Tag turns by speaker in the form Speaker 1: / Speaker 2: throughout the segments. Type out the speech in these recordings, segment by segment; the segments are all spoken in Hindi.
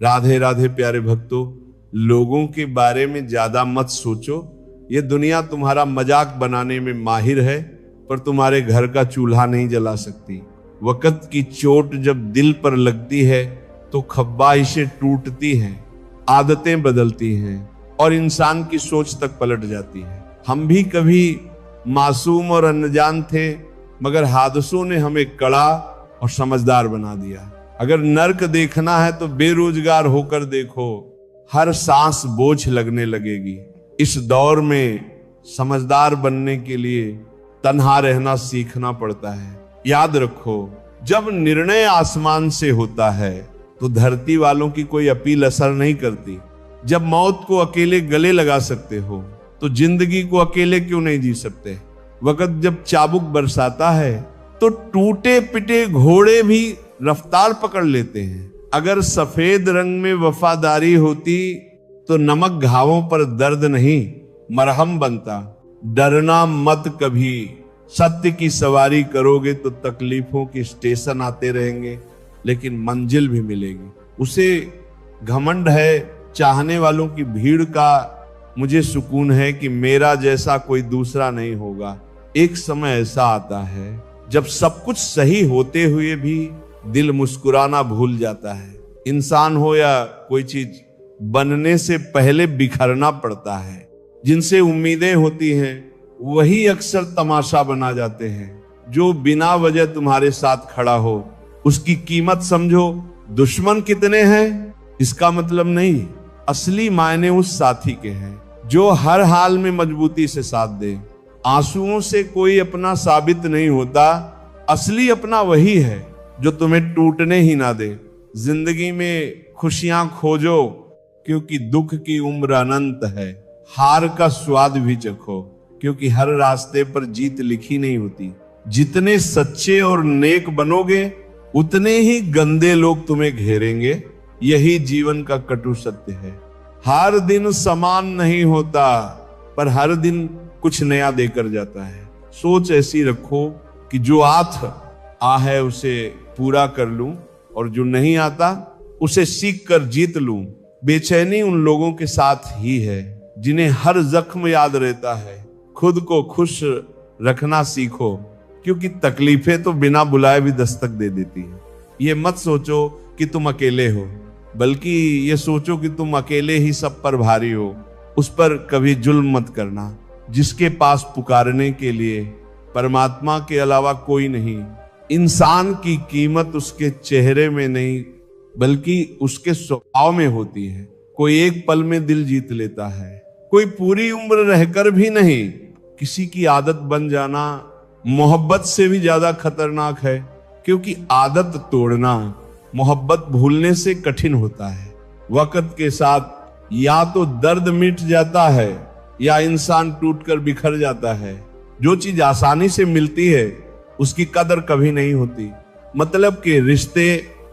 Speaker 1: राधे राधे प्यारे भक्तों, लोगों के बारे में ज्यादा मत सोचो। ये दुनिया तुम्हारा मजाक बनाने में माहिर है, पर तुम्हारे घर का चूल्हा नहीं जला सकती। वक्त की चोट जब दिल पर लगती है तो ख्वाहिशें टूटती हैं, आदतें बदलती हैं और इंसान की सोच तक पलट जाती है। हम भी कभी मासूम और अनजान थे, मगर हादसों ने हमें कड़ा और समझदार बना दिया। अगर नर्क देखना है तो बेरोजगार होकर देखो, हर सांस बोझ लगने लगेगी। इस दौर में समझदार बनने के लिए तन्हा रहना सीखना पड़ता है। याद रखो, जब निर्णय आसमान से होता है तो धरती वालों की कोई अपील असर नहीं करती। जब मौत को अकेले गले लगा सकते हो तो जिंदगी को अकेले क्यों नहीं जी सकते। वक्त जब चाबुक बरसाता है तो टूटे पिटे घोड़े भी रफ्तार पकड़ लेते हैं। अगर सफेद रंग में वफादारी होती तो नमक घावों पर दर्द नहीं मरहम बनता। डरना मत कभी, सत्य की सवारी करोगे तो तकलीफों के स्टेशन आते रहेंगे, लेकिन मंजिल भी मिलेगी। उसे घमंड है चाहने वालों की भीड़ का, मुझे सुकून है कि मेरा जैसा कोई दूसरा नहीं होगा। एक समय ऐसा आता है जब सब कुछ सही होते हुए भी दिल मुस्कुराना भूल जाता है। इंसान हो या कोई चीज, बनने से पहले बिखरना पड़ता है। जिनसे उम्मीदें होती हैं वही अक्सर तमाशा बना जाते हैं। जो बिना वजह तुम्हारे साथ खड़ा हो उसकी कीमत समझो। दुश्मन कितने हैं इसका मतलब नहीं, असली मायने उस साथी के हैं जो हर हाल में मजबूती से साथ दे। आंसुओं से कोई अपना साबित नहीं होता, असली अपना वही है जो तुम्हें टूटने ही ना दे। जिंदगी में खुशियां खोजो क्योंकि दुख की उम्र अनंत है। हार का स्वाद भी चखो क्योंकि हर रास्ते पर जीत लिखी नहीं होती। जितने सच्चे और नेक बनोगे उतने ही गंदे लोग तुम्हें घेरेंगे। यही जीवन का कटु सत्य है। हर दिन समान नहीं होता, पर हर दिन कुछ नया देकर जाता है। सोच ऐसी रखो कि जो आ है उसे पूरा कर लूं, और जो नहीं आता उसे सीख कर जीत लूं। बेचैनी उन लोगों के साथ ही है जिन्हें हर जख्म याद रहता है। खुद को खुश रखना सीखो क्योंकि तकलीफें तो बिना बुलाए भी दस्तक दे देती है। ये मत सोचो कि तुम अकेले हो, बल्कि ये सोचो कि तुम अकेले ही सब पर भारी हो। उस पर कभी जुल्म मत करना। जिसके पास पुकारने के लिए परमात्मा के अलावा कोई नहीं। इंसान की कीमत उसके चेहरे में नहीं बल्कि उसके स्वभाव में होती है। कोई एक पल में दिल जीत लेता है, कोई पूरी उम्र रहकर भी नहीं। किसी की आदत बन जाना मोहब्बत से भी ज्यादा खतरनाक है, क्योंकि आदत तोड़ना मोहब्बत भूलने से कठिन होता है। वक्त के साथ या तो दर्द मिट जाता है या इंसान टूटकर बिखर जाता है। जो चीज आसानी से मिलती है उसकी कदर कभी नहीं होती। मतलब के रिश्ते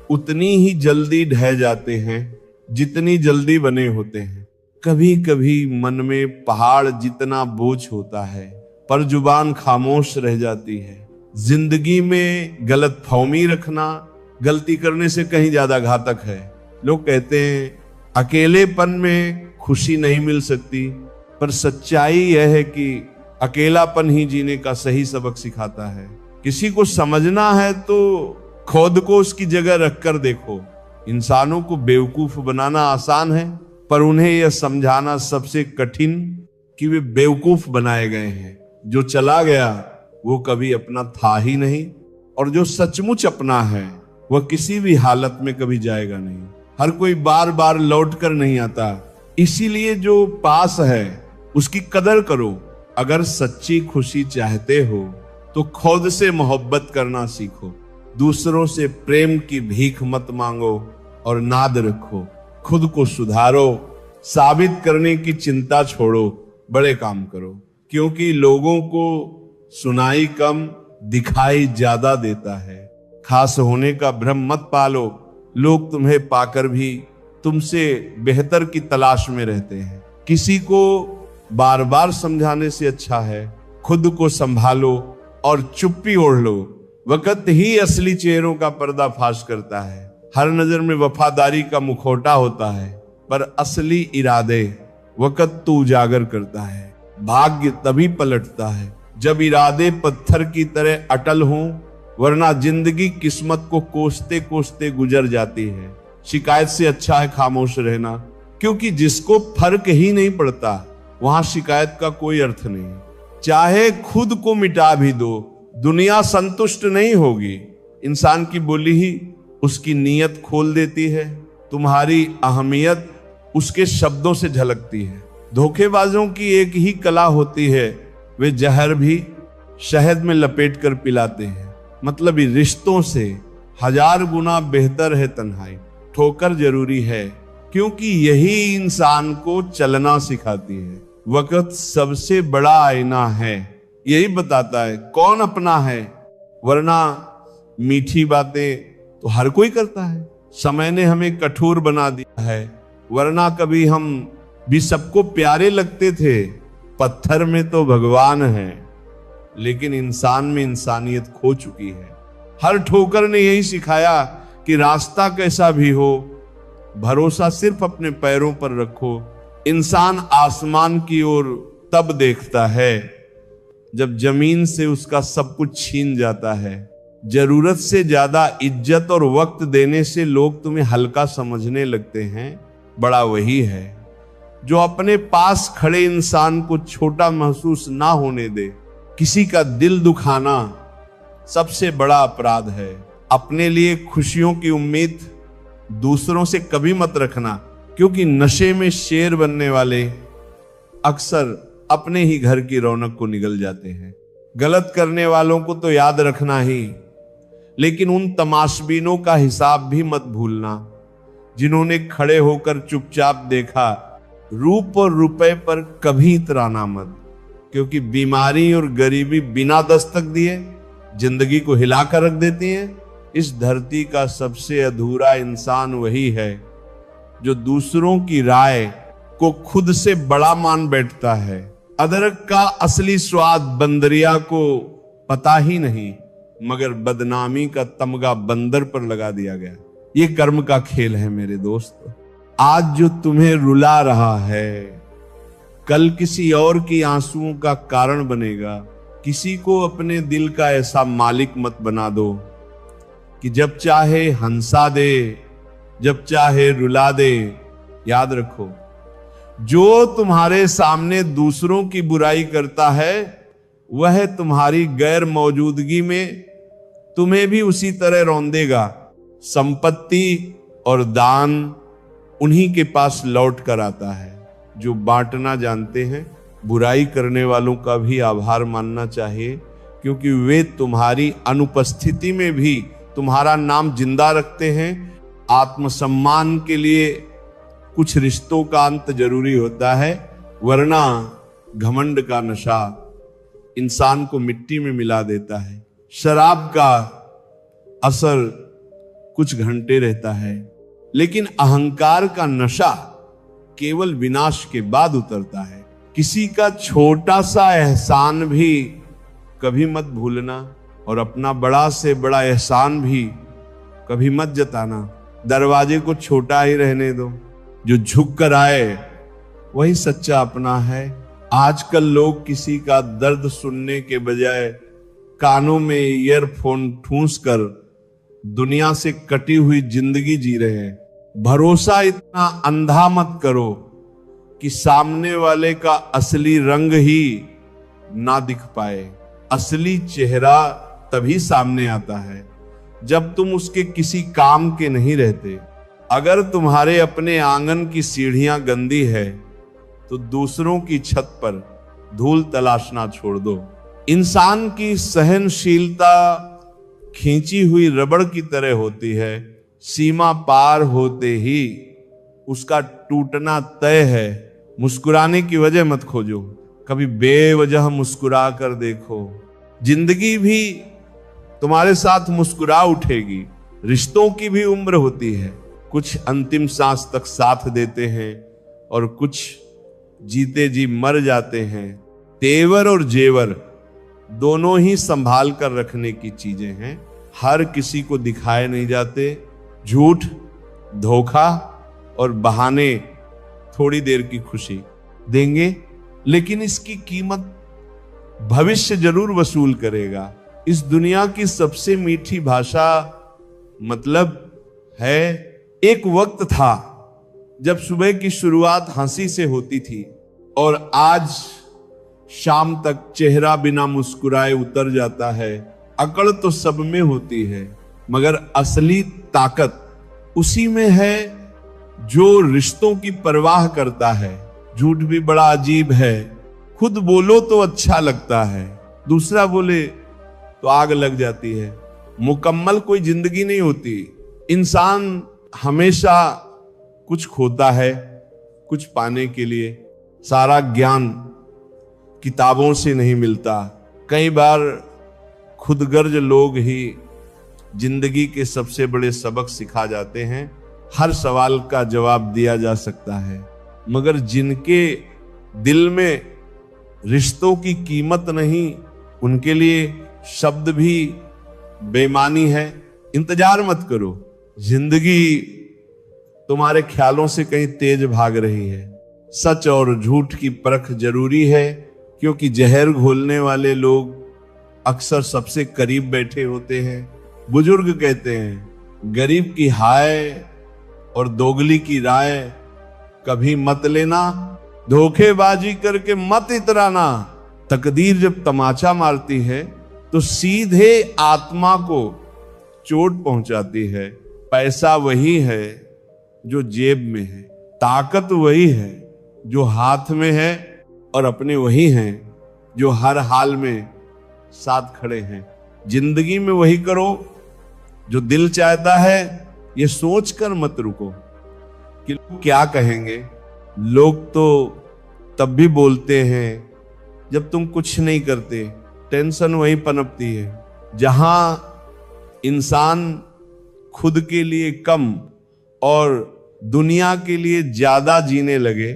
Speaker 1: उतनी ही जल्दी ढह जाते हैं जितनी जल्दी बने होते हैं। कभी कभी मन में पहाड़ जितना बोझ होता है, पर जुबान खामोश रह जाती है। जिंदगी में गलतफहमी रखना गलती करने से कहीं ज्यादा घातक है। लोग कहते हैं अकेलेपन में खुशी नहीं मिल सकती, पर सच्चाई यह है कि अकेलापन ही जीने का सही सबक सिखाता है। किसी को समझना है तो खुद को उसकी जगह रखकर देखो। इंसानों को बेवकूफ बनाना आसान है, पर उन्हें यह समझाना सबसे कठिन कि वे बेवकूफ बनाए गए हैं। जो चला गया वो कभी अपना था ही नहीं, और जो सचमुच अपना है वह किसी भी हालत में कभी जाएगा नहीं। हर कोई बार बार लौट कर नहीं आता, इसीलिए जो पास है उसकी कदर करो। अगर सच्ची खुशी चाहते हो तो खुद से मोहब्बत करना सीखो। दूसरों से प्रेम की भीख मत मांगो और नाद रखो। खुद को सुधारो। साबित करने की चिंता छोड़ो, बड़े काम करो। क्योंकि लोगों को सुनाई कम, दिखाई ज्यादा देता है। खास होने का भ्रम मत पालो। लोग तुम्हें पाकर भी तुमसे बेहतर की तलाश में रहते हैं। किसी को बार बार समझाने से अच्छा है खुद को संभालो और चुप्पी ओढ़ लो। वक्त ही असली चेहरों का पर्दाफाश करता है। हर नजर में वफादारी का मुखौटा होता है, पर असली इरादे वक्त तो उजागर करता है। भाग्य तभी पलटता है जब इरादे पत्थर की तरह अटल हों, वरना जिंदगी किस्मत को कोसते कोसते गुजर जाती है। शिकायत से अच्छा है खामोश रहना, क्योंकि जिसको फर्क ही नहीं पड़ता वहां शिकायत का कोई अर्थ नहीं। चाहे खुद को मिटा भी दो, दुनिया संतुष्ट नहीं होगी। इंसान की बोली ही उसकी नीयत खोल देती है। तुम्हारी अहमियत उसके शब्दों से झलकती है। धोखेबाजों की एक ही कला होती है, वे जहर भी शहद में लपेट कर पिलाते हैं। मतलब रिश्तों से 1000 गुना बेहतर है तन्हाई। ठोकर जरूरी है, क्योंकि यही इंसान को चलना सिखाती है। वक्त सबसे बड़ा आईना है, यही बताता है कौन अपना है, वरना मीठी बातें तो हर कोई करता है। समय ने हमें कठोर बना दिया है, वरना कभी हम भी सबको प्यारे लगते थे। पत्थर में तो भगवान है, लेकिन इंसान में इंसानियत खो चुकी है। हर ठोकर ने यही सिखाया कि रास्ता कैसा भी हो, भरोसा सिर्फ अपने पैरों पर रखो। इंसान आसमान की ओर तब देखता है जब जमीन से उसका सब कुछ छीन जाता है। जरूरत से ज्यादा इज्जत और वक्त देने से लोग तुम्हें हल्का समझने लगते हैं। बड़ा वही है जो अपने पास खड़े इंसान को छोटा महसूस ना होने दे। किसी का दिल दुखाना सबसे बड़ा अपराध है। अपने लिए खुशियों की उम्मीद दूसरों से कभी मत रखना, क्योंकि नशे में शेर बनने वाले अक्सर अपने ही घर की रौनक को निगल जाते हैं। गलत करने वालों को तो याद रखना ही, लेकिन उन तमाशबीनों का हिसाब भी मत भूलना जिन्होंने खड़े होकर चुपचाप देखा। रूप और रुपए पर कभी इतराना मत, क्योंकि बीमारी और गरीबी बिना दस्तक दिए जिंदगी को हिलाकर रख देती हैं। इस धरती का सबसे अधूरा इंसान वही है जो दूसरों की राय को खुद से बड़ा मान बैठता है। अदरक का असली स्वाद बंदरिया को पता ही नहीं, मगर बदनामी का तमगा बंदर पर लगा दिया गया। ये कर्म का खेल है मेरे दोस्त। आज जो तुम्हें रुला रहा है, कल किसी और की आंसुओं का कारण बनेगा। किसी को अपने दिल का ऐसा मालिक मत बना दो कि जब चाहे हंसा दे, जब चाहे रुला दे। याद रखो, जो तुम्हारे सामने दूसरों की बुराई करता है, वह तुम्हारी गैर मौजूदगी में तुम्हें भी उसी तरह रौंदेगा। संपत्ति और दान उन्हीं के पास लौट कर आता है जो बांटना जानते हैं। बुराई करने वालों का भी आभार मानना चाहिए, क्योंकि वे तुम्हारी अनुपस्थिति में भी तुम्हारा नाम जिंदा रखते हैं। आत्मसम्मान के लिए कुछ रिश्तों का अंत जरूरी होता है, वरना घमंड का नशा इंसान को मिट्टी में मिला देता है। शराब का असर कुछ घंटे रहता है, लेकिन अहंकार का नशा केवल विनाश के बाद उतरता है। किसी का छोटा सा एहसान भी कभी मत भूलना, और अपना बड़ा से बड़ा एहसान भी कभी मत जताना। दरवाजे को छोटा ही रहने दो, जो झुक कर आए वही सच्चा अपना है। आजकल लोग किसी का दर्द सुनने के बजाय कानों में ईयरफोन ठूंस कर दुनिया से कटी हुई जिंदगी जी रहे हैं। भरोसा इतना अंधा मत करो कि सामने वाले का असली रंग ही ना दिख पाए। असली चेहरा तभी सामने आता है जब तुम उसके किसी काम के नहीं रहते। अगर तुम्हारे अपने आंगन की सीढ़ियां गंदी है तो दूसरों की छत पर धूल तलाशना छोड़ दो। इंसान की सहनशीलता खींची हुई रबड़ की तरह होती है। सीमा पार होते ही उसका टूटना तय है। मुस्कुराने की वजह मत खोजो, कभी बेवजह मुस्कुरा कर देखो। जिंदगी भी तुम्हारे साथ मुस्कुरा उठेगी। रिश्तों की भी उम्र होती है, कुछ अंतिम सांस तक साथ देते हैं और कुछ जीते जी मर जाते हैं। तेवर और जेवर दोनों ही संभाल कर रखने की चीजें हैं। हर किसी को दिखाए नहीं जाते, झूठ, धोखा और बहाने थोड़ी देर की खुशी देंगे, लेकिन इसकी कीमत भविष्य जरूर वसूल करेगा। इस दुनिया की सबसे मीठी भाषा मतलब है, एक वक्त था जब सुबह की शुरुआत हंसी से होती थी और आज शाम तक चेहरा बिना मुस्कुराए उतर जाता है। अकड़ तो सब में होती है, मगर असली ताकत उसी में है जो रिश्तों की परवाह करता है। झूठ भी बड़ा अजीब है, खुद बोलो तो अच्छा लगता है, दूसरा बोले तो आग लग जाती है। मुकम्मल कोई जिंदगी नहीं होती, इंसान हमेशा कुछ खोता है कुछ पाने के लिए। सारा ज्ञान किताबों से नहीं मिलता, कई बार खुदगर्ज लोग ही जिंदगी के सबसे बड़े सबक सिखा जाते हैं। हर सवाल का जवाब दिया जा सकता है, मगर जिनके दिल में रिश्तों की कीमत नहीं, उनके लिए शब्द भी बेमानी है। इंतजार मत करो, जिंदगी तुम्हारे ख्यालों से कहीं तेज भाग रही है। सच और झूठ की परख जरूरी है, क्योंकि जहर घोलने वाले लोग अक्सर सबसे करीब बैठे होते हैं। बुजुर्ग कहते हैं, गरीब की हाय और दोगली की राय कभी मत लेना, धोखेबाजी करके मत इतराना। तकदीर जब तमाचा मारती है तो सीधे आत्मा को चोट पहुंचाती है। पैसा वही है जो जेब में है, ताकत वही है जो हाथ में है, और अपने वही हैं जो हर हाल में साथ खड़े हैं। जिंदगी में वही करो जो दिल चाहता है, ये सोच कर मत रुको कि लोग क्या कहेंगे। लोग तो तब भी बोलते हैं जब तुम कुछ नहीं करते। टेंशन वही पनपती है जहां इंसान खुद के लिए कम और दुनिया के लिए ज्यादा जीने लगे।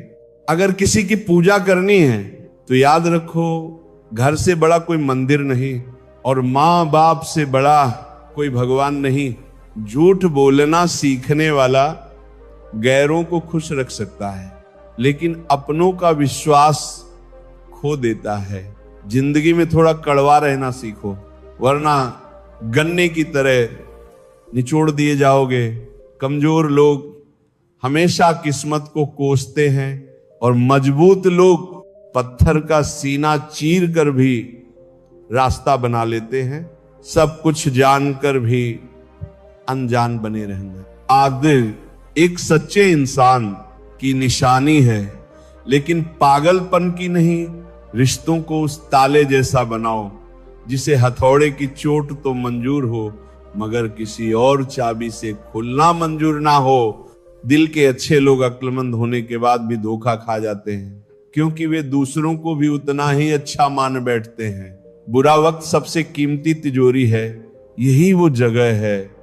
Speaker 1: अगर किसी की पूजा करनी है तो याद रखो, घर से बड़ा कोई मंदिर नहीं और माँ बाप से बड़ा कोई भगवान नहीं। झूठ बोलना सीखने वाला गैरों को खुश रख सकता है, लेकिन अपनों का विश्वास खो देता है। जिंदगी में थोड़ा कड़वा रहना सीखो, वरना गन्ने की तरह निचोड़ दिए जाओगे। कमजोर लोग हमेशा किस्मत को कोसते हैं और मजबूत लोग पत्थर का सीना चीर कर भी रास्ता बना लेते हैं। सब कुछ जानकर भी अनजान बने रहना आदिल एक सच्चे इंसान की निशानी है, लेकिन पागलपन की नहीं। रिश्तों को उस ताले जैसा बनाओ जिसे हथौड़े की चोट तो मंजूर हो, मगर किसी और चाबी से खुलना मंजूर ना हो। दिल के अच्छे लोग अक्लमंद होने के बाद भी धोखा खा जाते हैं, क्योंकि वे दूसरों को भी उतना ही अच्छा मान बैठते हैं। बुरा वक्त सबसे कीमती तिजोरी है, यही वो जगह है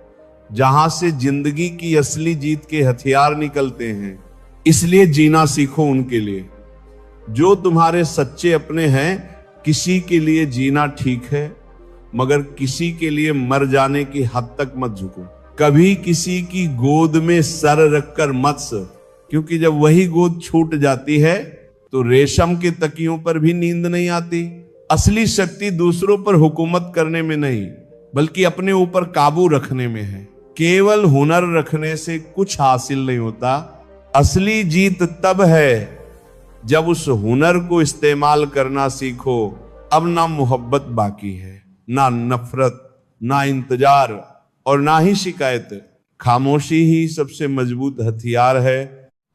Speaker 1: जहां से जिंदगी की असली जीत के हथियार निकलते हैं। इसलिए जीना सीखो उनके लिए जो तुम्हारे सच्चे अपने हैं। किसी के लिए जीना ठीक है, मगर किसी के लिए मर जाने की हद तक मत झुको। कभी किसी की गोद में सर रखकर मत सो, क्योंकि जब वही गोद छूट जाती है तो रेशम के तकियों पर भी नींद नहीं आती। असली शक्ति दूसरों पर हुकूमत करने में नहीं, बल्कि अपने ऊपर काबू रखने में है। केवल हुनर रखने से कुछ हासिल नहीं होता। असली जीत तब है जब उस हुनर को इस्तेमाल करना सीखो। अब ना मोहब्बत बाकी है, ना नफरत, ना इंतजार और ना ही शिकायत। खामोशी ही सबसे मजबूत हथियार है,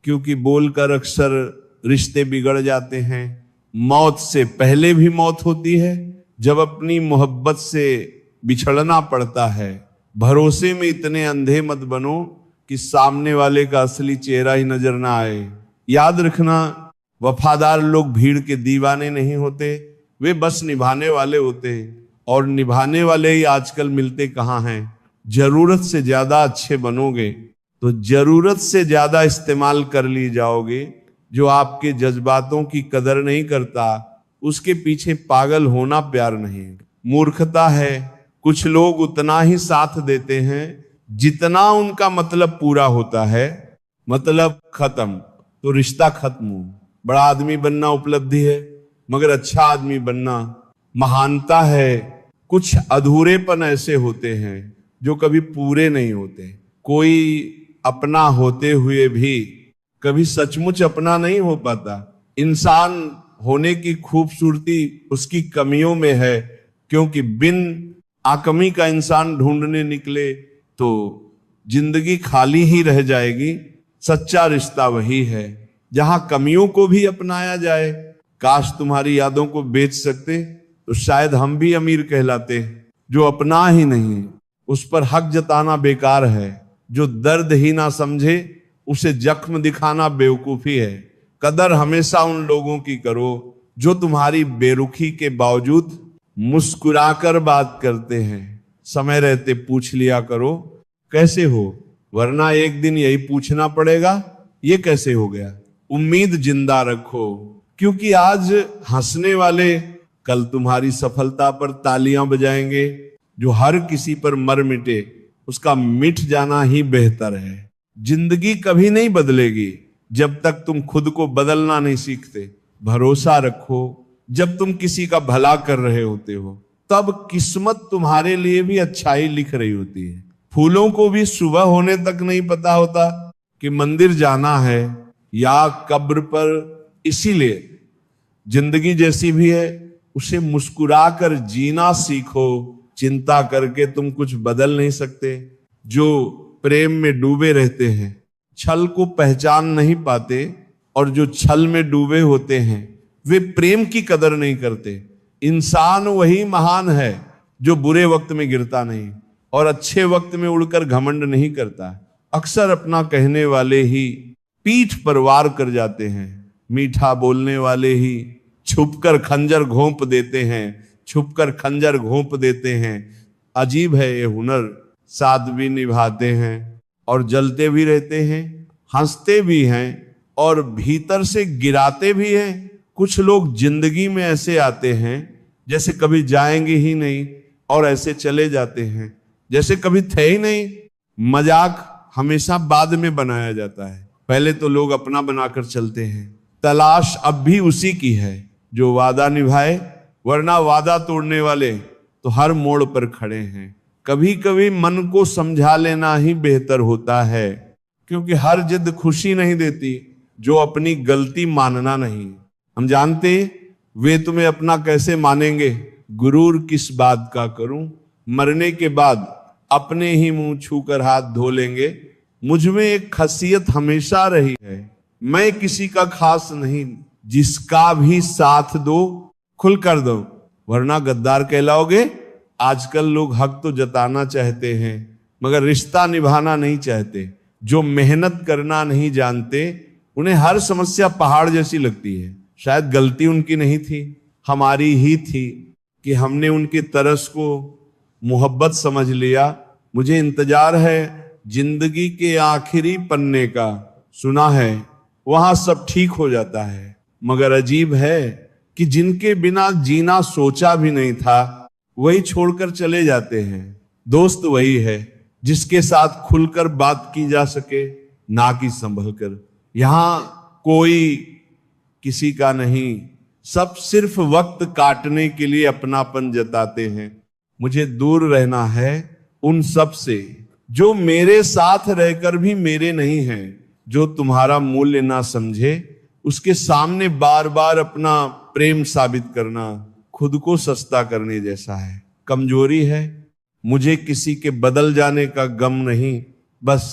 Speaker 1: क्योंकि बोलकर अक्सर रिश्ते बिगड़ जाते हैं। मौत से पहले भी मौत होती है जब अपनी मोहब्बत से बिछड़ना पड़ता है। भरोसे में इतने अंधे मत बनो कि सामने वाले का असली चेहरा ही नजर ना आए। याद रखना, वफादार लोग भीड़ के दीवाने नहीं होते, वे बस निभाने वाले होते हैं। और निभाने वाले ही आजकल मिलते कहाँ हैं। जरूरत से ज्यादा अच्छे बनोगे तो जरूरत से ज्यादा इस्तेमाल कर ली जाओगे। जो आपके जज्बातों की कदर नहीं करता, उसके पीछे पागल होना प्यार नहीं, मूर्खता है। कुछ लोग उतना ही साथ देते हैं जितना उनका मतलब पूरा होता है, मतलब खत्म, तो रिश्ता खत्म। बड़ा आदमी बनना उपलब्धि है, मगर अच्छा आदमी बनना महानता है। कुछ अधूरेपन ऐसे होते हैं जो कभी पूरे नहीं होते। कोई अपना होते हुए भी कभी सचमुच अपना नहीं हो पाता। इंसान होने की खूबसूरती उसकी कमियों में है, क्योंकि बिन आकमी का इंसान ढूंढने निकले तो जिंदगी खाली ही रह जाएगी। सच्चा रिश्ता वही है जहां कमियों को भी अपनाया जाए। काश तुम्हारी यादों को बेच सकते तो शायद हम भी अमीर कहलाते। जो अपना ही नहीं उस पर हक जताना बेकार है। जो दर्द ही ना समझे उसे जख्म दिखाना बेवकूफी है। कदर हमेशा उन लोगों की करो जो तुम्हारी बेरुखी के बावजूद मुस्कुराकर बात करते हैं। समय रहते पूछ लिया करो कैसे हो, वरना एक दिन यही पूछना पड़ेगा ये कैसे हो गया। उम्मीद जिंदा रखो, क्योंकि आज हंसने वाले कल तुम्हारी सफलता पर तालियां बजाएंगे। जो हर किसी पर मर मिटे उसका मिट जाना ही बेहतर है। जिंदगी कभी नहीं बदलेगी जब तक तुम खुद को बदलना नहीं सीखते। भरोसा रखो, जब तुम किसी का भला कर रहे होते हो तब किस्मत तुम्हारे लिए भी अच्छाई लिख रही होती है। फूलों को भी सुबह होने तक नहीं पता होता कि मंदिर जाना है या कब्र पर। इसीलिए जिंदगी जैसी भी है उसे मुस्कुराकर जीना सीखो। चिंता करके तुम कुछ बदल नहीं सकते। जो प्रेम में डूबे रहते हैं छल को पहचान नहीं पाते, और जो छल में डूबे होते हैं वे प्रेम की कदर नहीं करते। इंसान वही महान है जो बुरे वक्त में गिरता नहीं और अच्छे वक्त में उड़कर घमंड नहीं करता। अक्सर अपना कहने वाले ही पीठ पर वार कर जाते हैं। मीठा बोलने वाले ही छुपकर खंजर घोंप देते हैं, छुपकर खंजर घोंप देते हैं। अजीब है ये हुनर, साथ भी निभाते हैं और जलते भी रहते हैं, हंसते भी हैं और भीतर से गिराते भी हैं। कुछ लोग जिंदगी में ऐसे आते हैं जैसे कभी जाएंगे ही नहीं और ऐसे चले जाते हैं जैसे कभी थे ही नहीं। मजाक हमेशा बाद में बनाया जाता है, पहले तो लोग अपना बनाकर चलते हैं। तलाश अब भी उसी की है जो वादा निभाए, वरना वादा तोड़ने वाले तो हर मोड़ पर खड़े हैं। कभी कभी मन को समझा लेना ही बेहतर होता है, क्योंकि हर जिद खुशी नहीं देती जो अपनी गलती मानना नहीं। हम जानते वे तुम्हें अपना कैसे मानेंगे। गुरूर किस बात का करूं, मरने के बाद अपने ही मुंह छूकर हाथ धो लेंगे। मुझ में एक खासियत हमेशा रही है, मैं किसी का खास नहीं, जिसका भी साथ दो खुल कर दो, वरना गद्दार कहलाओगे। आजकल लोग हक तो जताना चाहते हैं मगर रिश्ता निभाना नहीं चाहते। जो मेहनत करना नहीं जानते उन्हें हर समस्या पहाड़ जैसी लगती है। शायद गलती उनकी नहीं थी, हमारी ही थी कि हमने उनके तरस को मोहब्बत समझ लिया। मुझे इंतजार है जिंदगी के आखिरी पन्ने का, सुना है वहां सब ठीक हो जाता है। मगर अजीब है कि जिनके बिना जीना सोचा भी नहीं था वही छोड़कर चले जाते हैं। दोस्त वही है जिसके साथ खुलकर बात की जा सके, ना कि संभल कर। यहां कोई किसी का नहीं, सब सिर्फ वक्त काटने के लिए अपनापन जताते हैं। मुझे दूर रहना है उन सब से जो मेरे साथ रहकर भी मेरे नहीं हैं। जो तुम्हारा मूल्य ना समझे उसके सामने बार बार अपना प्रेम साबित करना खुद को सस्ता करने जैसा है। कमजोरी है, मुझे किसी के बदल जाने का गम नहीं, बस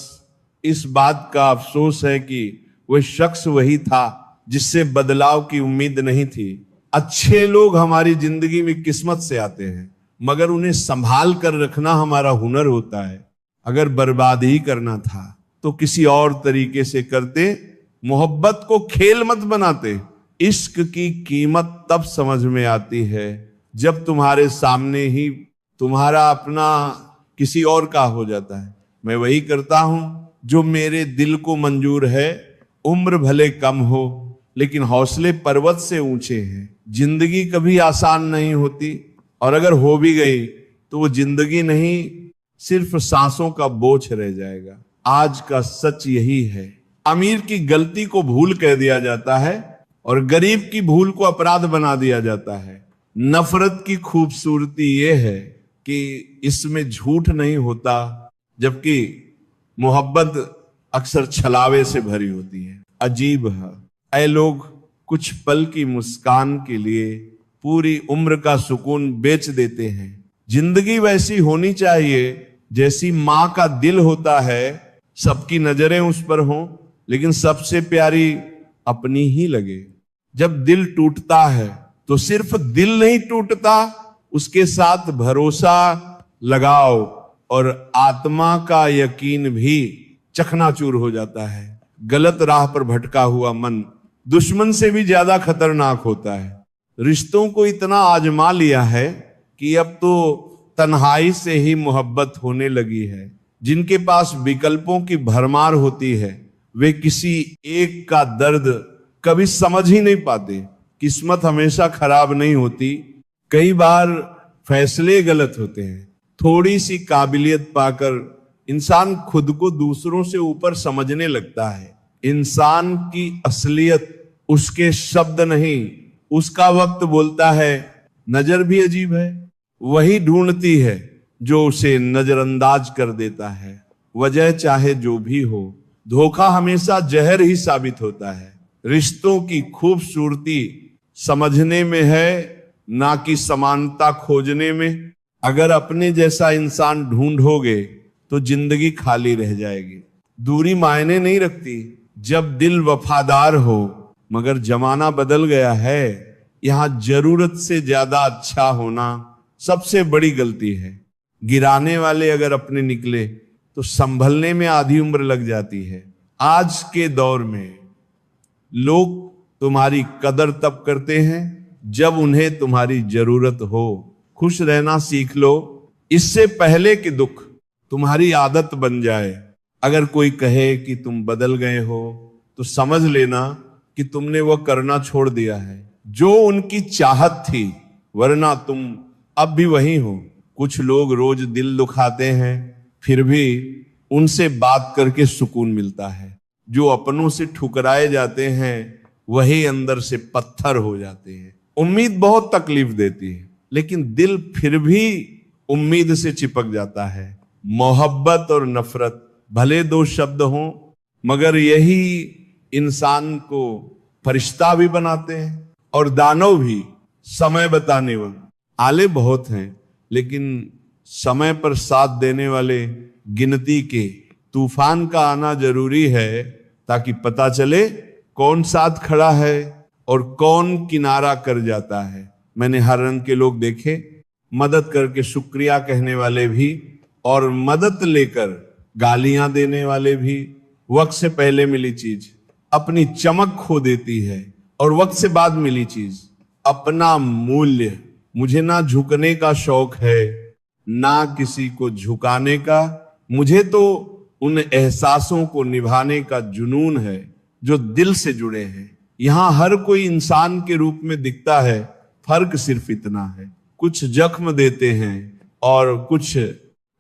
Speaker 1: इस बात का अफसोस है कि वह शख्स वही था जिससे बदलाव की उम्मीद नहीं थी। अच्छे लोग हमारी जिंदगी में किस्मत से आते हैं, मगर उन्हें संभाल कर रखना हमारा हुनर होता है। अगर बर्बाद ही करना था तो किसी और तरीके से करते, मोहब्बत को खेल मत बनाते। इश्क की कीमत तब समझ में आती है जब तुम्हारे सामने ही तुम्हारा अपना किसी और का हो जाता है। मैं वही करता हूं जो मेरे दिल को मंजूर है। उम्र भले कम हो लेकिन हौसले पर्वत से ऊंचे हैं। जिंदगी कभी आसान नहीं होती, और अगर हो भी गई तो वो जिंदगी नहीं सिर्फ सांसों का बोझ रह जाएगा। आज का सच यही है। अमीर की गलती को भूल कह दिया जाता है और गरीब की भूल को अपराध बना दिया जाता है। नफरत की खूबसूरती यह है कि इसमें झूठ नहीं होता, जबकि मोहब्बत अक्सर छलावे से भरी होती है। अजीब है, ऐ लोग कुछ पल की मुस्कान के लिए पूरी उम्र का सुकून बेच देते हैं। जिंदगी वैसी होनी चाहिए जैसी माँ का दिल होता है, सबकी नजरें उस पर हों लेकिन सबसे प्यारी अपनी ही लगे। जब दिल टूटता है तो सिर्फ दिल नहीं टूटता, उसके साथ भरोसा, लगाओ और आत्मा का यकीन भी चकनाचूर हो जाता है। गलत राह पर भटका हुआ मन दुश्मन से भी ज्यादा खतरनाक होता है। रिश्तों को इतना आजमा लिया है कि अब तो तन्हाई से ही मोहब्बत होने लगी है। जिनके पास विकल्पों की भरमार होती है वे किसी एक का दर्द कभी समझ ही नहीं पाते। किस्मत हमेशा खराब नहीं होती, कई बार फैसले गलत होते हैं। थोड़ी सी काबिलियत पाकर इंसान खुद को दूसरों से ऊपर समझने लगता है। इंसान की असलियत उसके शब्द नहीं, उसका वक्त बोलता है। नजर भी अजीब है, वही ढूंढती है जो उसे नजरअंदाज कर देता है। वजह चाहे जो भी हो, धोखा हमेशा जहर ही साबित होता है। रिश्तों की खूबसूरती समझने में है, ना कि समानता खोजने में। अगर अपने जैसा इंसान ढूंढोगे तो जिंदगी खाली रह जाएगी। दूरी मायने नहीं रखती जब दिल वफादार हो, मगर जमाना बदल गया है। यहां जरूरत से ज्यादा अच्छा होना सबसे बड़ी गलती है। गिराने वाले अगर अपने निकले तो संभलने में आधी उम्र लग जाती है। आज के दौर में लोग तुम्हारी कदर तब करते हैं जब उन्हें तुम्हारी जरूरत हो। खुश रहना सीख लो, इससे पहले कि दुख तुम्हारी आदत बन जाए। अगर कोई कहे कि तुम बदल गए हो तो समझ लेना कि तुमने वह करना छोड़ दिया है जो उनकी चाहत थी, वरना तुम अब भी वही हो। कुछ लोग रोज दिल दुखाते हैं, फिर भी उनसे बात करके सुकून मिलता है। जो अपनों से ठुकराए जाते हैं वही अंदर से पत्थर हो जाते हैं। उम्मीद बहुत तकलीफ देती है, लेकिन दिल फिर भी उम्मीद से चिपक जाता है। मोहब्बत और नफरत भले दो शब्द हों, मगर यही इंसान को फरिश्ता भी बनाते हैं और दानव भी। समय बताने वाले आले बहुत हैं, लेकिन समय पर साथ देने वाले गिनती के। तूफान का आना जरूरी है ताकि पता चले कौन साथ खड़ा है और कौन किनारा कर जाता है। मैंने हर रंग के लोग देखे, मदद करके शुक्रिया कहने वाले भी और मदद लेकर गालियां देने वाले भी। वक्त से पहले मिली चीज अपनी चमक खो देती है और वक्त से बाद मिली चीज अपना मूल्य। मुझे ना झुकने का शौक है ना किसी को झुकाने का, मुझे तो उन एहसासों को निभाने का जुनून है जो दिल से जुड़े हैं। यहां हर कोई इंसान के रूप में दिखता है, फर्क सिर्फ इतना है कुछ जख्म देते हैं और कुछ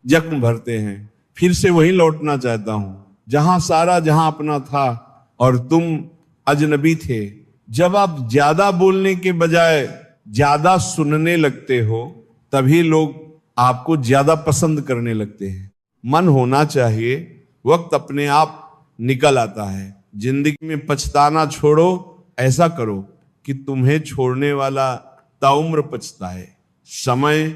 Speaker 1: जख्म भरते हैं। फिर से वही लौटना चाहता हूं जहां सारा जहां अपना था और तुम अजनबी थे। जब आप ज्यादा बोलने के बजाय ज्यादा सुनने लगते हो, तभी लोग आपको ज्यादा पसंद करने लगते हैं। मन होना चाहिए, वक्त अपने आप निकल आता है। जिंदगी में पछताना छोड़ो, ऐसा करो कि तुम्हें छोड़ने वाला ताउम्र पछताए। समय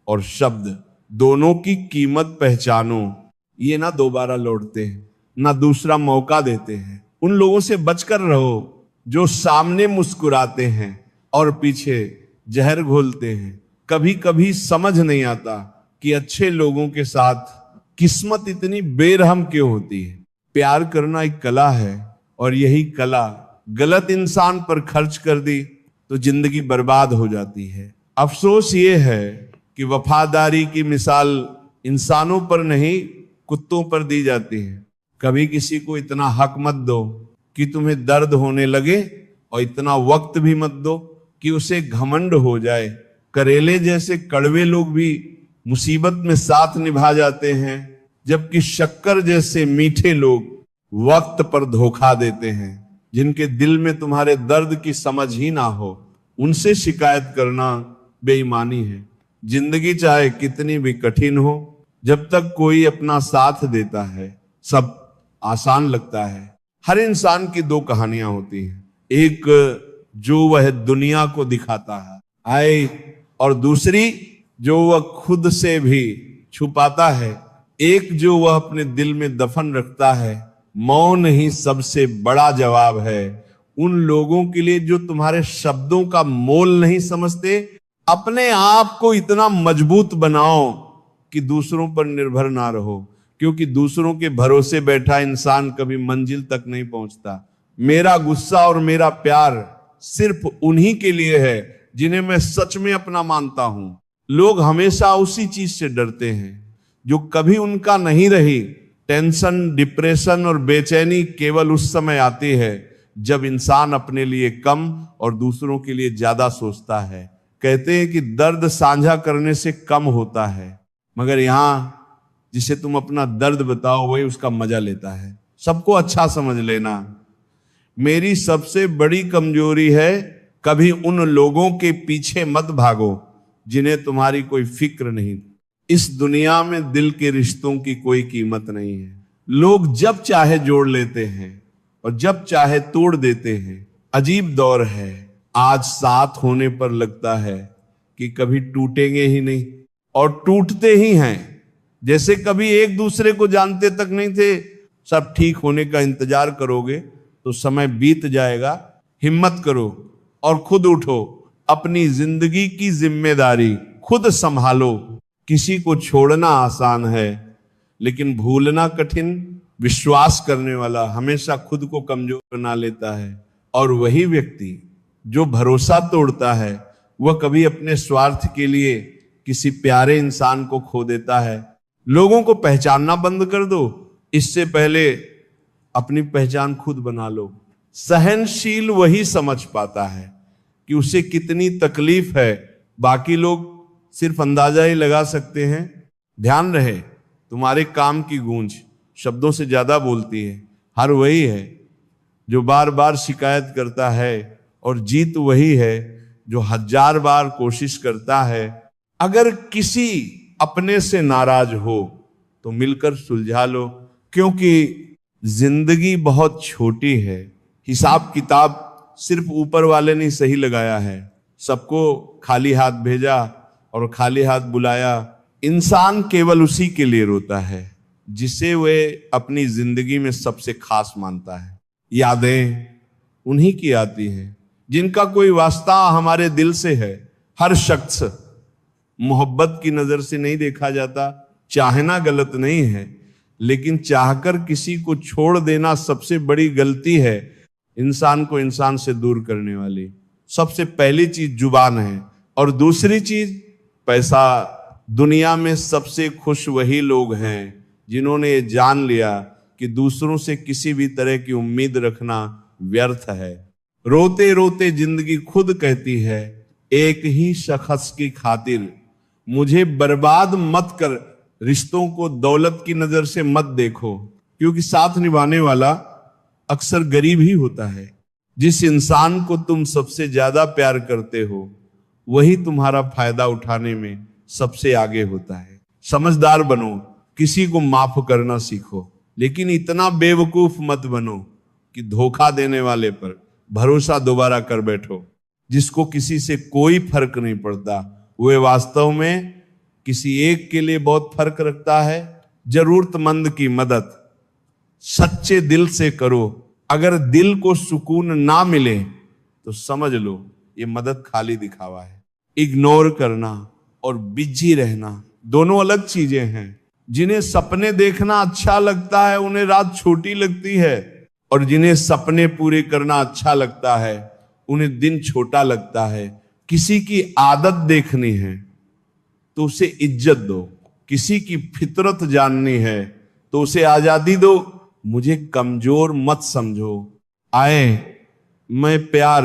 Speaker 1: और शब्द दोनों की कीमत पहचानो। ये ना दोबारा लौटते हैं, ना दूसरा मौका देते हैं। उन लोगों से बचकर रहो जो सामने मुस्कुराते हैं और पीछे जहर घोलते हैं। कभी कभी समझ नहीं आता कि अच्छे लोगों के साथ किस्मत इतनी बेरहम क्यों होती है। प्यार करना एक कला है और यही कला गलत इंसान पर खर्च कर दी तो जिंदगी बर्बाद हो जाती है। अफसोस ये है कि वफादारी की मिसाल इंसानों पर नहीं कुत्तों पर दी जाती है। कभी किसी को इतना हक मत दो कि तुम्हें दर्द होने लगे और इतना वक्त भी मत दो कि उसे घमंड हो जाए। करेले जैसे कड़वे लोग भी मुसीबत में साथ निभा जाते हैं, जबकि शक्कर जैसे मीठे लोग वक्त पर धोखा देते हैं। जिनके दिल में तुम्हारे दर्द की समझ ही ना हो, उनसे शिकायत करना बेईमानी है। जिंदगी चाहे कितनी भी कठिन हो, जब तक कोई अपना साथ देता है सब आसान लगता है। हर इंसान की दो कहानियां होती हैं, एक जो वह दुनिया को दिखाता है और दूसरी जो वह खुद से भी छुपाता है। एक जो वह अपने दिल में दफन रखता है। मौन ही सबसे बड़ा जवाब है उन लोगों के लिए जो तुम्हारे शब्दों का मोल नहीं समझते। अपने आप को इतना मजबूत बनाओ कि दूसरों पर निर्भर ना रहो, क्योंकि दूसरों के भरोसे बैठा इंसान कभी मंजिल तक नहीं पहुंचता। मेरा गुस्सा और मेरा प्यार सिर्फ उन्हीं के लिए है जिन्हें मैं सच में अपना मानता हूं। लोग हमेशा उसी चीज से डरते हैं जो कभी उनका नहीं रही। टेंशन, डिप्रेशन और बेचैनी केवल उस समय आती है जब इंसान अपने लिए कम और दूसरों के लिए ज्यादा सोचता है। कहते हैं कि दर्द साझा करने से कम होता है, मगर यहां जिसे तुम अपना दर्द बताओ वही उसका मजा लेता है। सबको अच्छा समझ लेना। मेरी सबसे बड़ी कमजोरी है कभी उन लोगों के पीछे मत भागो जिन्हें तुम्हारी कोई फिक्र नहीं। इस दुनिया में दिल के रिश्तों की कोई कीमत नहीं है। लोग जब चाहे जोड़ लेते हैं और जब चाहे तोड़ देते हैं। अजीब दौर है, आज साथ होने पर लगता है कि कभी टूटेंगे ही नहीं, और टूटते ही हैं जैसे कभी एक दूसरे को जानते तक नहीं थे। सब ठीक होने का इंतजार करोगे तो समय बीत जाएगा। हिम्मत करो और खुद उठो। अपनी जिंदगी की जिम्मेदारी खुद संभालो। किसी को छोड़ना आसान है लेकिन भूलना कठिन। विश्वास करने वाला हमेशा खुद को कमजोर बना लेता है, और वही व्यक्ति जो भरोसा तोड़ता है वह कभी अपने स्वार्थ के लिए किसी प्यारे इंसान को खो देता है। लोगों को पहचानना बंद कर दो, इससे पहले अपनी पहचान खुद बना लो। सहनशील वही समझ पाता है कि उसे कितनी तकलीफ है, बाकी लोग सिर्फ अंदाजा ही लगा सकते हैं। ध्यान रहे, तुम्हारे काम की गूंज शब्दों से ज्यादा बोलती है। हर वही है जो बार बार शिकायत करता है, और जीत वही है जो 1000 बार कोशिश करता है। अगर किसी अपने से नाराज हो तो मिलकर सुलझा लो, क्योंकि जिंदगी बहुत छोटी है। हिसाब किताब सिर्फ ऊपर वाले ने सही लगाया है। सबको खाली हाथ भेजा और खाली हाथ बुलाया। इंसान केवल उसी के लिए रोता है जिसे वह अपनी जिंदगी में सबसे खास मानता है। यादें उन्हीं की आती हैं जिनका कोई वास्ता हमारे दिल से है। हर शख्स मोहब्बत की नजर से नहीं देखा जाता। चाहना गलत नहीं है, लेकिन चाहकर किसी को छोड़ देना सबसे बड़ी गलती है। इंसान को इंसान से दूर करने वाली सबसे पहली चीज जुबान है, और दूसरी चीज पैसा। दुनिया में सबसे खुश वही लोग हैं जिन्होंने ये जान लिया कि दूसरों से किसी भी तरह की उम्मीद रखना व्यर्थ है। रोते रोते जिंदगी खुद कहती है, एक ही शख्स की खातिर मुझे बर्बाद मत कर। रिश्तों को दौलत की नजर से मत देखो, क्योंकि साथ निभाने वाला अक्सर गरीब ही होता है। जिस इंसान को तुम सबसे ज्यादा प्यार करते हो वही तुम्हारा फायदा उठाने में सबसे आगे होता है। समझदार बनो, किसी को माफ करना सीखो, लेकिन इतना बेवकूफ मत बनो कि धोखा देने वाले पर भरोसा दोबारा कर बैठो। जिसको किसी से कोई फर्क नहीं पड़ता वह वास्तव में किसी एक के लिए बहुत फर्क रखता है। जरूरतमंद की मदद सच्चे दिल से करो। अगर दिल को सुकून ना मिले तो समझ लो ये मदद खाली दिखावा है। इग्नोर करना और बिजी रहना दोनों अलग चीजें हैं। जिन्हें सपने देखना अच्छा लगता है उन्हें रात छोटी लगती है, और जिन्हें सपने पूरे करना अच्छा लगता है उन्हें दिन छोटा लगता है। किसी की आदत देखनी है तो उसे इज्जत दो, किसी की फितरत जाननी है तो उसे आजादी दो। मुझे कमजोर मत समझो। आए मैं प्यार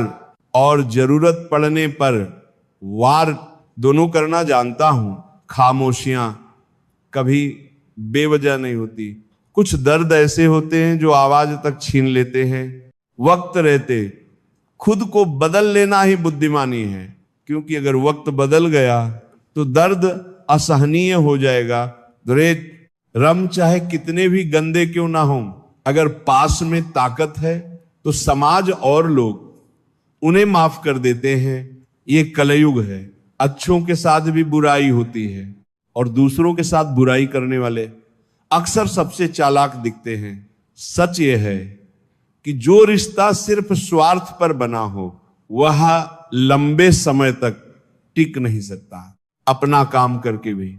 Speaker 1: और जरूरत पड़ने पर वार दोनों करना जानता हूं। खामोशियां कभी बेवजह नहीं होती। कुछ दर्द ऐसे होते हैं जो आवाज तक छीन लेते हैं। वक्त रहते खुद को बदल लेना ही बुद्धिमानी है, क्योंकि अगर वक्त बदल गया तो दर्द असहनीय हो जाएगा। रम चाहे कितने भी गंदे क्यों ना हो, अगर पास में ताकत है तो समाज और लोग उन्हें माफ कर देते हैं। ये कलयुग है। अच्छों के साथ भी बुराई होती है और दूसरों के साथ बुराई करने वाले अक्सर सबसे चालाक दिखते हैं। सच यह है कि जो रिश्ता सिर्फ स्वार्थ पर बना हो वह लंबे समय तक टिक नहीं सकता। अपना काम करके भी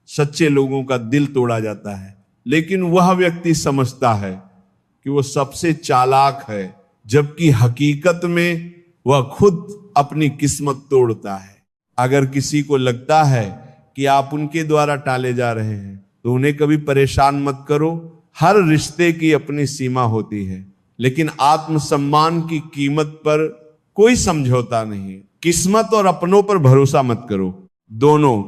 Speaker 1: सच्चे लोगों का दिल तोड़ा जाता है, लेकिन वह व्यक्ति समझता है कि वो सबसे चालाक है, जबकि हकीकत में वह खुद अपनी किस्मत तोड़ता है। अगर किसी को लगता है कि आप उनके द्वारा टाले जा रहे हैं तो उन्हें कभी परेशान मत करो। हर रिश्ते की अपनी सीमा होती है, लेकिन आत्मसम्मान की कीमत पर कोई समझौता नहीं। किस्मत और अपनों पर भरोसा मत करो, दोनों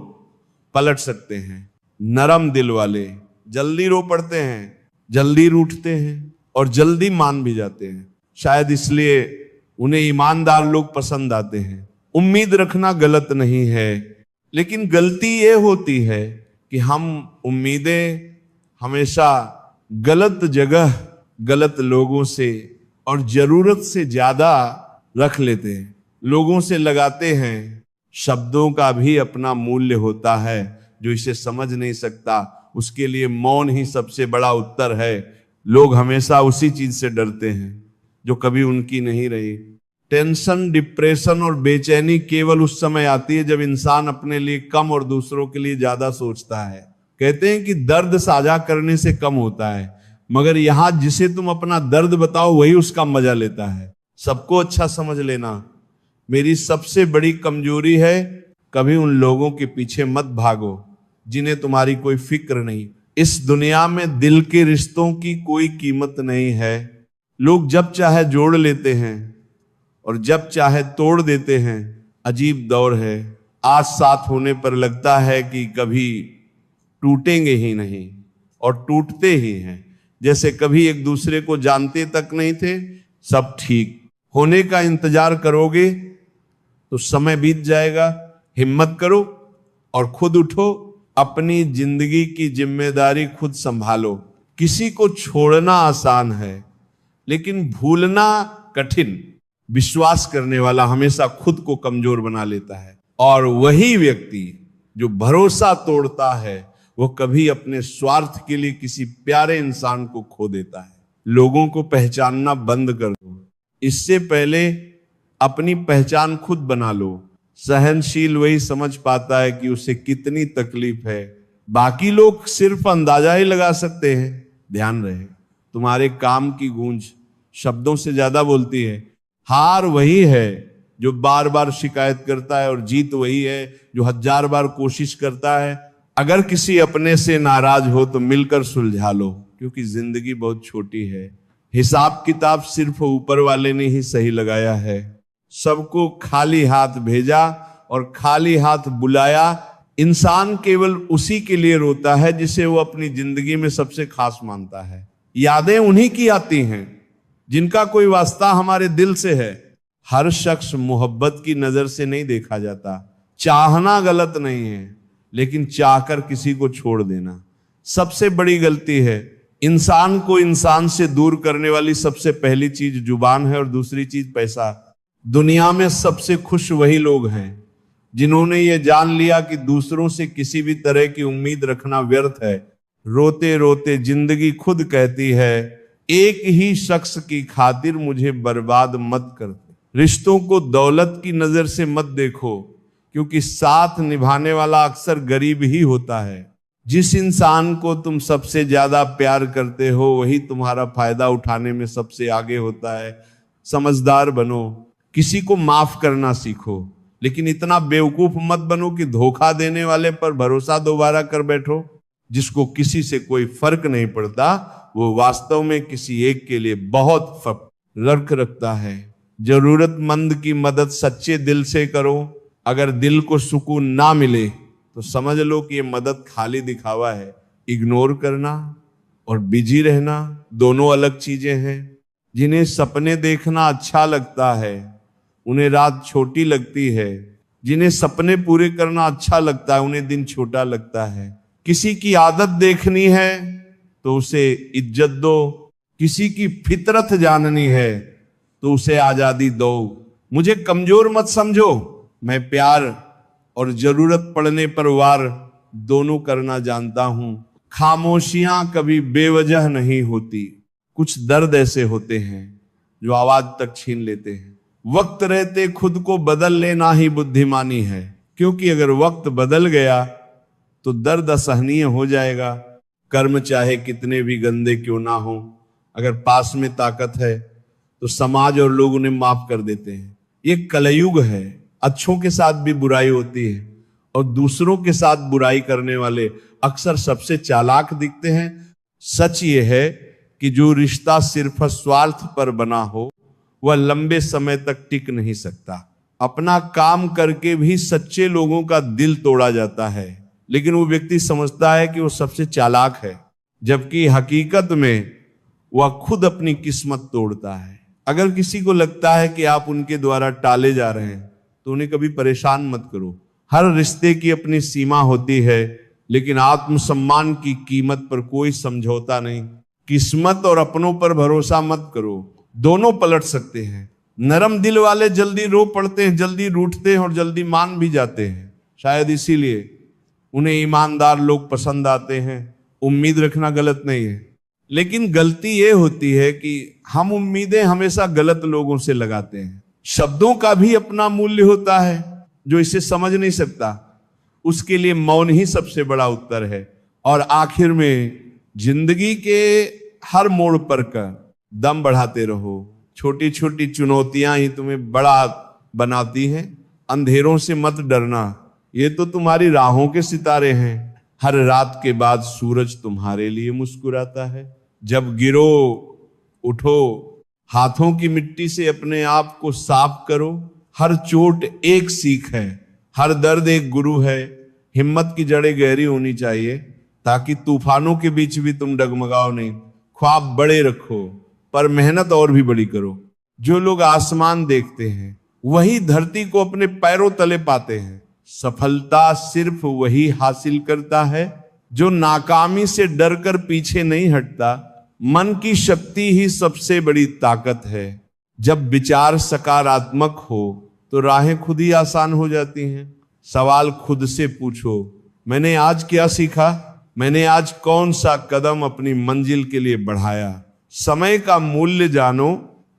Speaker 1: पलट सकते हैं। नरम दिल वाले जल्दी रो पड़ते हैं, जल्दी रूठते हैं और जल्दी मान भी जाते हैं। शायद इसलिए उन्हें ईमानदार लोग पसंद आते हैं। उम्मीद रखना गलत नहीं है, लेकिन गलती यह होती है कि हम उम्मीदें हमेशा गलत जगह, गलत लोगों से और जरूरत से ज्यादा रख लेते हैं, लोगों से लगाते हैं। शब्दों का भी अपना मूल्य होता है। जो इसे समझ नहीं सकता उसके लिए मौन ही सबसे बड़ा उत्तर है। लोग हमेशा उसी चीज से डरते हैं जो कभी उनकी नहीं रही। टेंशन, डिप्रेशन और बेचैनी केवल उस समय आती है जब इंसान अपने लिए कम और दूसरों के लिए ज्यादा सोचता है। कहते हैं कि दर्द साझा करने से कम होता है, मगर यहां जिसे तुम अपना दर्द बताओ वही उसका मजा लेता है। सबको अच्छा समझ लेना मेरी सबसे बड़ी कमजोरी है। कभी उन लोगों के पीछे मत भागो जिन्हें तुम्हारी कोई फिक्र नहीं। इस दुनिया में दिल के रिश्तों की कोई कीमत नहीं है। लोग जब चाहे जोड़ लेते हैं और जब चाहे तोड़ देते हैं। अजीब दौर है। आज साथ होने पर लगता है कि कभी टूटेंगे ही नहीं, और टूटते ही हैं। जैसे कभी एक दूसरे को जानते तक नहीं थे। सब ठीक होने का इंतजार करोगे तो समय बीत जाएगा। हिम्मत करो और खुद उठो। अपनी जिंदगी की जिम्मेदारी खुद संभालो। किसी को छोड़ना आसान है, लेकिन भूलना कठिन। विश्वास करने वाला हमेशा खुद को कमजोर बना लेता है, और वही व्यक्ति जो भरोसा तोड़ता है वो कभी अपने स्वार्थ के लिए किसी प्यारे इंसान को खो देता है। लोगों को पहचानना बंद कर दो, इससे पहले अपनी पहचान खुद बना लो। सहनशील वही समझ पाता है कि उसे कितनी तकलीफ है। बाकी लोग सिर्फ अंदाजा ही लगा सकते हैं। ध्यान रहे, तुम्हारे काम की गूंज शब्दों से ज्यादा बोलती है। हार वही है जो बार बार शिकायत करता है, और जीत वही है जो 1000 बार कोशिश करता है। अगर किसी अपने से नाराज हो तो मिलकर सुलझा लो, क्योंकि जिंदगी बहुत छोटी है। हिसाब किताब सिर्फ ऊपर वाले ने ही सही लगाया है। सबको खाली हाथ भेजा और खाली हाथ बुलाया। इंसान केवल उसी के लिए रोता है जिसे वो अपनी जिंदगी में सबसे खास मानता है। यादें उन्हीं की आती हैं जिनका कोई वास्ता हमारे दिल से है। हर शख्स मोहब्बत की नजर से नहीं देखा जाता। चाहना गलत नहीं है, लेकिन चाहकर किसी को छोड़ देना सबसे बड़ी गलती है। इंसान को इंसान से दूर करने वाली सबसे पहली चीज जुबान है, और दूसरी चीज पैसा। दुनिया में सबसे खुश वही लोग हैं जिन्होंने ये जान लिया कि दूसरों से किसी भी तरह की उम्मीद रखना व्यर्थ है। रोते रोते जिंदगी खुद कहती है, एक ही शख्स की खातिर मुझे बर्बाद मत कर। रिश्तों को दौलत की नजर से मत देखो, क्योंकि साथ निभाने वाला अक्सर गरीब ही होता है। जिस इंसान को तुम सबसे ज्यादा प्यार करते हो वही तुम्हारा फायदा उठाने में सबसे आगे होता है। समझदार बनो, किसी को माफ करना सीखो, लेकिन इतना बेवकूफ मत बनो कि धोखा देने वाले पर भरोसा दोबारा कर बैठो। जिसको किसी से कोई फर्क नहीं पड़ता वो वास्तव में किसी एक के लिए बहुत फर्क रखता है। जरूरतमंद की मदद सच्चे दिल से करो। अगर दिल को सुकून ना मिले तो समझ लो कि ये मदद खाली दिखावा है। इग्नोर करना और बिजी रहना दोनों अलग चीजें हैं। जिन्हें सपने देखना अच्छा लगता है उन्हें रात छोटी लगती है, जिन्हें सपने पूरे करना अच्छा लगता है उन्हें दिन छोटा लगता है। किसी की आदत देखनी है तो उसे इज्जत दो, किसी की फितरत जाननी है तो उसे आजादी दो। मुझे कमजोर मत समझो, मैं प्यार और जरूरत पड़ने पर वार दोनों करना जानता हूं। खामोशियां कभी बेवजह नहीं होती, कुछ दर्द ऐसे होते हैं जो आवाज तक छीन लेते हैं। वक्त रहते खुद को बदल लेना ही बुद्धिमानी है, क्योंकि अगर वक्त बदल गया तो दर्द असहनीय हो जाएगा। कर्म चाहे कितने भी गंदे क्यों ना हो, अगर पास में ताकत है तो समाज और लोग उन्हें माफ कर देते हैं। ये कलयुग है, अच्छों के साथ भी बुराई होती है और दूसरों के साथ बुराई करने वाले अक्सर सबसे चालाक दिखते हैं। सच ये है कि जो रिश्ता सिर्फ स्वार्थ पर बना हो वह लंबे समय तक टिक नहीं सकता। अपना काम करके भी सच्चे लोगों का दिल तोड़ा जाता है, लेकिन वो व्यक्ति समझता है कि वो सबसे चालाक है, जबकि हकीकत में वह खुद अपनी किस्मत तोड़ता है। अगर किसी को लगता है कि आप उनके द्वारा टाले जा रहे हैं तो उन्हें कभी परेशान मत करो। हर रिश्ते की अपनी सीमा होती है, लेकिन आत्मसम्मान की कीमत पर कोई समझौता नहीं। किस्मत और अपनों पर भरोसा मत करो, दोनों पलट सकते हैं। नरम दिल वाले जल्दी रो पड़ते हैं, जल्दी रूठते हैं और जल्दी मान भी जाते हैं। शायद इसीलिए उन्हें ईमानदार लोग पसंद आते हैं। उम्मीद रखना गलत नहीं है, लेकिन गलती यह होती है कि हम उम्मीदें हमेशा गलत लोगों से लगाते हैं। शब्दों का भी अपना मूल्य होता है, जो इसे समझ नहीं सकता उसके लिए मौन ही सबसे बड़ा उत्तर है। और आखिर में जिंदगी के हर मोड़ पर का दम बढ़ाते रहो। छोटी छोटी चुनौतियां ही तुम्हें बड़ा बनाती हैं। अंधेरों से मत डरना, ये तो तुम्हारी राहों के सितारे हैं। हर रात के बाद सूरज तुम्हारे लिए मुस्कुराता है। जब गिरो उठो, हाथों की मिट्टी से अपने आप को साफ करो। हर चोट एक सीख है, हर दर्द एक गुरु है। हिम्मत की जड़ें गहरी होनी चाहिए ताकि तूफानों के बीच भी तुम डगमगाओ नहीं। ख्वाब बड़े रखो पर मेहनत और भी बड़ी करो। जो लोग आसमान देखते हैं वही धरती को अपने पैरों तले पाते हैं। सफलता सिर्फ वही हासिल करता है जो नाकामी से डरकर पीछे नहीं हटता। मन की शक्ति ही सबसे बड़ी ताकत है। जब विचार सकारात्मक हो तो राहें खुद ही आसान हो जाती हैं। सवाल खुद से पूछो, मैंने आज क्या सीखा? मैंने आज कौन सा कदम अपनी मंजिल के लिए बढ़ाया? समय का मूल्य जानो,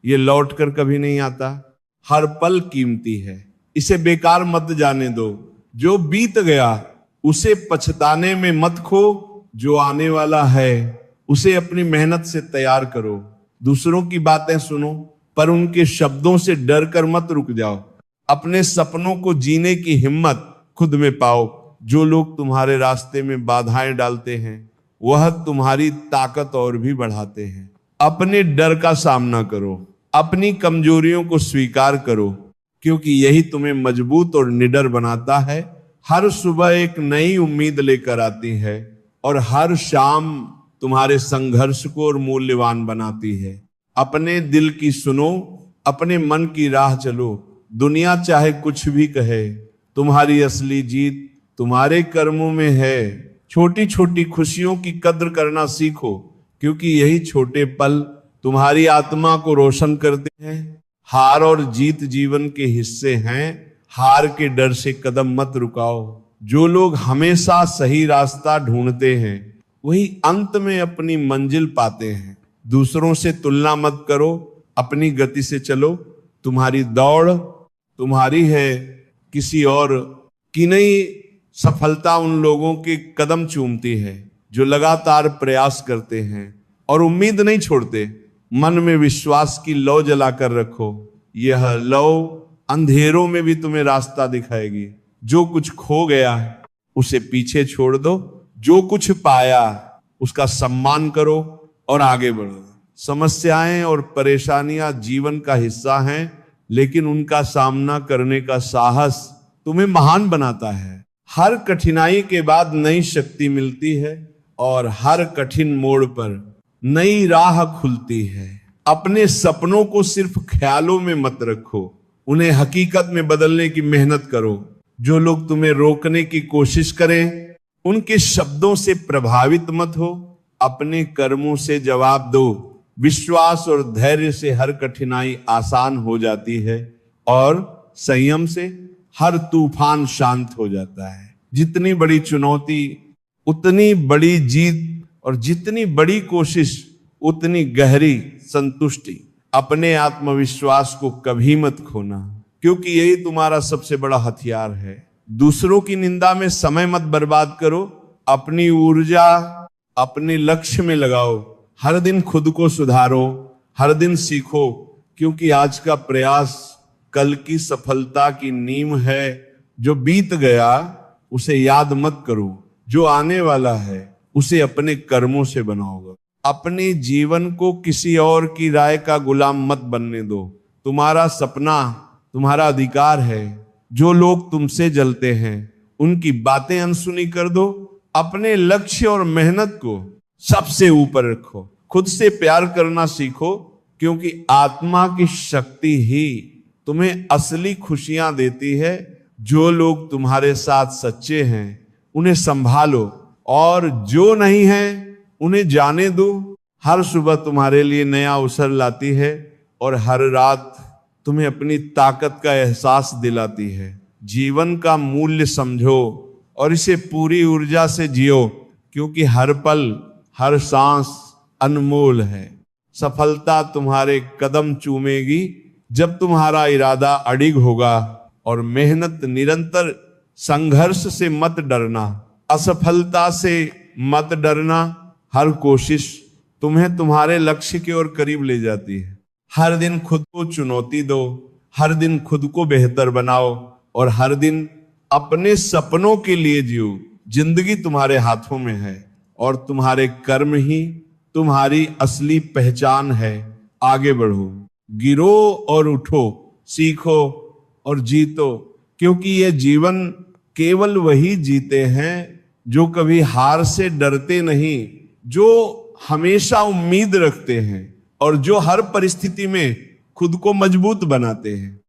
Speaker 1: ये लौट कर कभी नहीं आता। हर पल कीमती है, इसे बेकार मत जाने दो। जो बीत गया उसे पछताने में मत खो, जो आने वाला है उसे अपनी मेहनत से तैयार करो। दूसरों की बातें सुनो पर उनके शब्दों से डर कर मत रुक जाओ। अपने सपनों को जीने की हिम्मत खुद में पाओ। जो लोग तुम्हारे रास्ते में बाधाएं डालते हैं वह तुम्हारी ताकत और भी बढ़ाते हैं। अपने डर का सामना करो, अपनी कमजोरियों को स्वीकार करो, क्योंकि यही तुम्हें मजबूत और निडर बनाता है। हर सुबह एक नई उम्मीद लेकर आती है और हर शाम तुम्हारे संघर्ष को और मूल्यवान बनाती है। अपने दिल की सुनो, अपने मन की राह चलो। दुनिया चाहे कुछ भी कहे, तुम्हारी असली जीत तुम्हारे कर्मों में है। छोटी छोटी खुशियों की कद्र करना सीखो, क्योंकि यही छोटे पल तुम्हारी आत्मा को रोशन करते हैं। हार और जीत जीवन के हिस्से हैं, हार के डर से कदम मत रुकाओ। जो लोग हमेशा सही रास्ता ढूंढते हैं वही अंत में अपनी मंजिल पाते हैं। दूसरों से तुलना मत करो, अपनी गति से चलो। तुम्हारी दौड़ तुम्हारी है, किसी और की नहीं। सफलता उन लोगों के कदम चूमती है जो लगातार प्रयास करते हैं और उम्मीद नहीं छोड़ते। मन में विश्वास की लौ जलाकर रखो, यह लौ अंधेरों में भी तुम्हें रास्ता दिखाएगी। जो कुछ खो गया है उसे पीछे छोड़ दो, जो कुछ पाया उसका सम्मान करो और आगे बढ़ो। समस्याएं और परेशानियां जीवन का हिस्सा हैं, लेकिन उनका सामना करने का साहस तुम्हें महान बनाता है। हर कठिनाई के बाद नई शक्ति मिलती है और हर कठिन मोड़ पर नई राह खुलती है। अपने सपनों को सिर्फ ख्यालों में मत रखो, उन्हें हकीकत में बदलने की मेहनत करो। जो लोग तुम्हें रोकने की कोशिश करें, उनके शब्दों से प्रभावित मत हो, अपने कर्मों से जवाब दो। विश्वास और धैर्य से हर कठिनाई आसान हो जाती है और संयम से हर तूफान शांत हो जाता है। जितनी बड़ी चुनौती उतनी बड़ी जीत, और जितनी बड़ी कोशिश उतनी गहरी संतुष्टि। अपने आत्मविश्वास को कभी मत खोना, क्योंकि यही तुम्हारा सबसे बड़ा हथियार है। दूसरों की निंदा में समय मत बर्बाद करो, अपनी ऊर्जा अपने लक्ष्य में लगाओ। हर दिन खुद को सुधारो, हर दिन सीखो, क्योंकि आज का प्रयास कल की सफलता की नींव है। जो बीत गया उसे याद मत करो, जो आने वाला है उसे अपने कर्मों से बनाओगे। अपने जीवन को किसी और की राय का गुलाम मत बनने दो। तुम्हारा सपना तुम्हारा अधिकार है। जो लोग तुमसे जलते हैं उनकी बातें अनसुनी कर दो। अपने लक्ष्य और मेहनत को सबसे ऊपर रखो। खुद से प्यार करना सीखो, क्योंकि आत्मा की शक्ति ही तुम्हें असली खुशियां देती है। जो लोग तुम्हारे साथ सच्चे हैं उन्हें संभालो, और जो नहीं है उन्हें जाने दो। हर सुबह तुम्हारे लिए नया अवसर लाती है और हर रात तुम्हें अपनी ताकत का एहसास दिलाती है। जीवन का मूल्य समझो और इसे पूरी ऊर्जा से जियो, क्योंकि हर पल हर सांस अनमोल है। सफलता तुम्हारे कदम चूमेगी जब तुम्हारा इरादा अडिग होगा, और मेहनत निरंतर। संघर्ष से मत डरना, असफलता से मत डरना। हर कोशिश तुम्हें तुम्हारे लक्ष्य की ओर करीब ले जाती है। हर दिन खुद को चुनौती दो, हर दिन खुद को बेहतर बनाओ, और हर दिन अपने सपनों के लिए जियो। जिंदगी तुम्हारे हाथों में है और तुम्हारे कर्म ही तुम्हारी असली पहचान है। आगे बढ़ो, गिरो और उठो, सीखो और जीतो, क्योंकि ये जीवन केवल वही जीते हैं जो कभी हार से डरते नहीं, जो हमेशा उम्मीद रखते हैं और जो हर परिस्थिति में खुद को मजबूत बनाते हैं।